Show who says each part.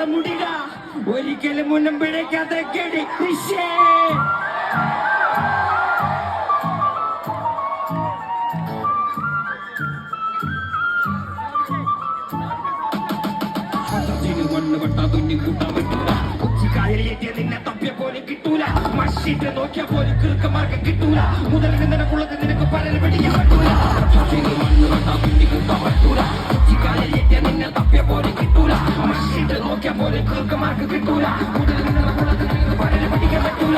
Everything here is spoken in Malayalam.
Speaker 1: മുടിക ഒരിക്കലും മുന്നും പിഴയ്ക്കാത്ത കെടി കൊച്ചിക്കായലിലെത്തിയ നിന്നെ തപ്പിയ പോലെ കിട്ടൂല മഷിട്ട് നോക്കിയ പോലെ കൃക്കമാർഗം കിട്ടൂല മുതൽ നിനക്കുള്ളത് നിനക്ക് പലരും പിടിക്കാൻ പറ്റൂല കൊച്ചിക്കായലിലെത്തിയ നിന്നെ തപ്പിയ പോലെ കിട്ടൂല മഷിട്ട് നോക്കിയ പോലെ കൃക്കമാർക്ക് കിട്ടൂല മുതൽ നിനക്കുള്ളത് നിനക്ക് പലരും പിടിക്കാൻ പറ്റൂല